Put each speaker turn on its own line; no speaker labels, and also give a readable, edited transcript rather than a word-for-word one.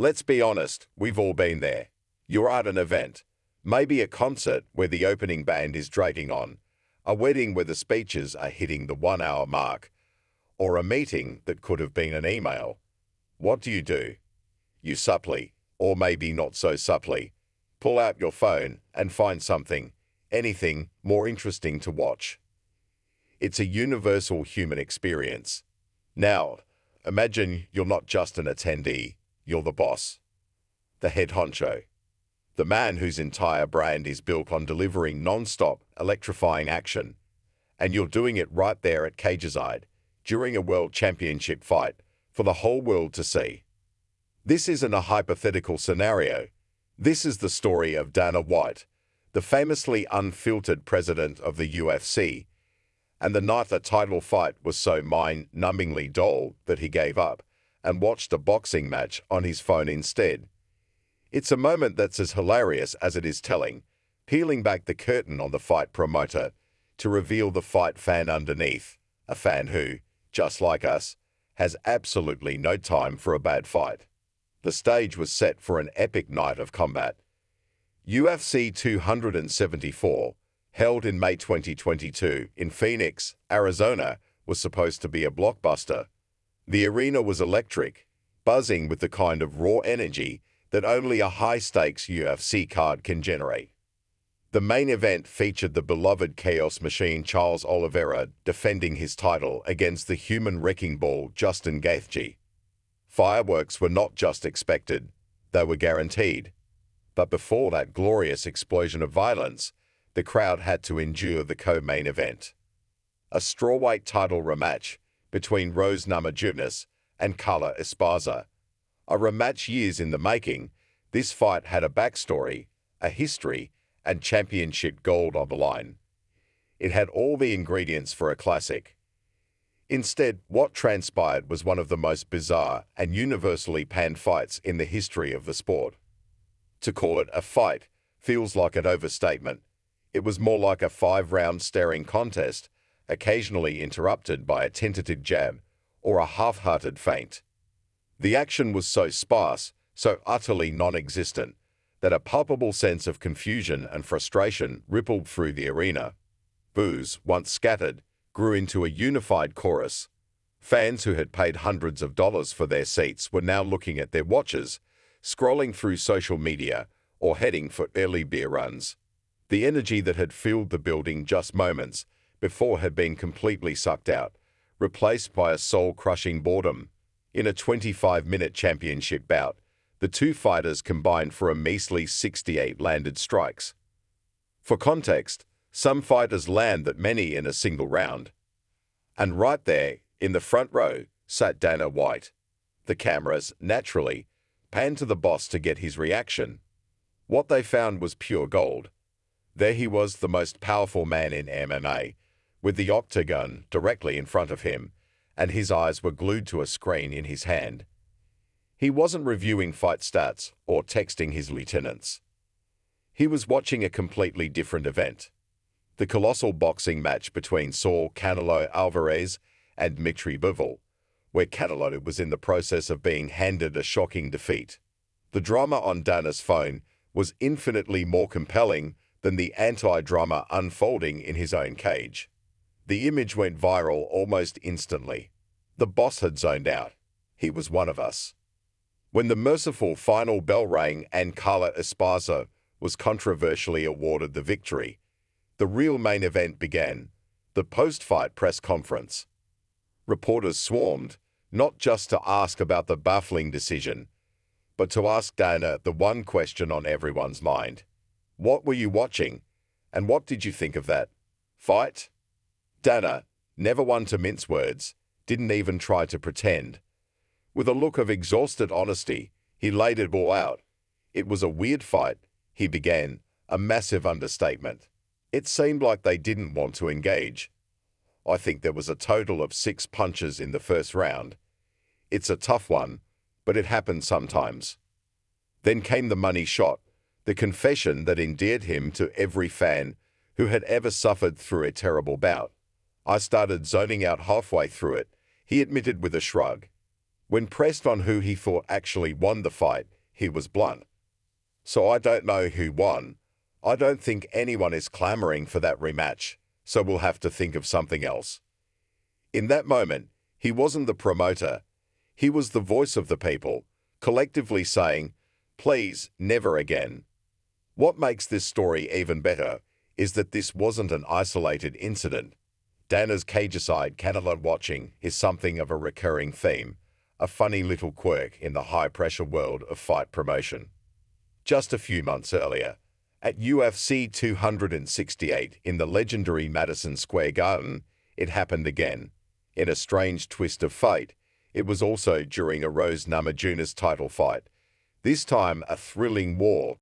Let's be honest, we've all been there. You're at an event, maybe a concert where the opening band is dragging on, a wedding where the speeches are hitting the 1 hour mark, or a meeting that could have been an email. What do? You supply, or maybe not so supply, pull out your phone and find something, anything, more interesting to watch. It's a universal human experience. Now, imagine you're not just an attendee, you're the boss, the head honcho, the man whose entire brand is built on delivering non-stop, electrifying action. And you're doing it right there at Cageside, during a world championship fight, for the whole world to see. This isn't a hypothetical scenario. This is the story of Dana White, the famously unfiltered president of the UFC, and the night the title fight was so mind-numbingly dull that he gave up and watched a boxing match on his phone instead. It's a moment that's as hilarious as it is telling, peeling back the curtain on the fight promoter to reveal the fight fan underneath, a fan who, just like us, has absolutely no time for a bad fight. The stage was set for an epic night of combat. UFC 274, held in May 2022 in Phoenix, Arizona, was supposed to be a blockbuster. The arena was electric, buzzing with the kind of raw energy that only a high-stakes UFC card can generate. The main event featured the beloved Chaos Machine Charles Oliveira defending his title against the human wrecking ball Justin Gaethje. Fireworks were not just expected, they were guaranteed. But before that glorious explosion of violence, the crowd had to endure the co-main event. A strawweight title rematch between Rose Namajunas and Carla Esparza. A rematch years in the making, this fight had a backstory, a history, and championship gold on the line. It had all the ingredients for a classic. Instead, what transpired was one of the most bizarre and universally panned fights in the history of the sport. To call it a fight feels like an overstatement. It was more like a 5-round staring contest, occasionally interrupted by a tentative jab or a half-hearted feint. The action was so sparse, so utterly non-existent, that a palpable sense of confusion and frustration rippled through the arena. Boos, once scattered, grew into a unified chorus. Fans who had paid hundreds of dollars for their seats were now looking at their watches, scrolling through social media, or heading for early beer runs. The energy that had filled the building just moments before had been completely sucked out, replaced by a soul-crushing boredom. In a 25-minute championship bout, the two fighters combined for a measly 68 landed strikes. For context, some fighters land that many in a single round. And right there, in the front row, sat Dana White. The cameras, naturally, panned to the boss to get his reaction. What they found was pure gold. There he was, the most powerful man in MMA, with the octagon directly in front of him, and his eyes were glued to a screen in his hand. He wasn't reviewing fight stats or texting his lieutenants. He was watching a completely different event. The colossal boxing match between Canelo Alvarez and Dmitry Bivol, where Canelo was in the process of being handed a shocking defeat. The drama on Dana's phone was infinitely more compelling than the anti-drama unfolding in his own cage. The image went viral almost instantly. The boss had zoned out. He was one of us. When the merciful final bell rang and Carla Esparza was controversially awarded the victory, the real main event began, the post-fight press conference. Reporters swarmed, not just to ask about the baffling decision, but to ask Dana the one question on everyone's mind. What were you watching, and what did you think of that fight? Dana, never one to mince words, didn't even try to pretend. With a look of exhausted honesty, he laid it all out. It was a weird fight, he began, a massive understatement. It seemed like they didn't want to engage. I think there was a total of 6 punches in the first round. It's a tough one, but it happens sometimes. Then came the money shot, the confession that endeared him to every fan who had ever suffered through a terrible bout. I started zoning out halfway through it, he admitted with a shrug. When pressed on who he thought actually won the fight, he was blunt. "So I don't know who won. I don't think anyone is clamoring for that rematch, so we'll have to think of something else." In that moment, he wasn't the promoter. He was the voice of the people, collectively saying, "Please, never again." What makes this story even better is that this wasn't an isolated incident. Dana's cage-side Canelo watching is something of a recurring theme, a funny little quirk in the high-pressure world of fight promotion. Just a few months earlier, at UFC 268 in the legendary Madison Square Garden, it happened again. In a strange twist of fate, it was also during a Rose Namajunas title fight, this time a thrilling war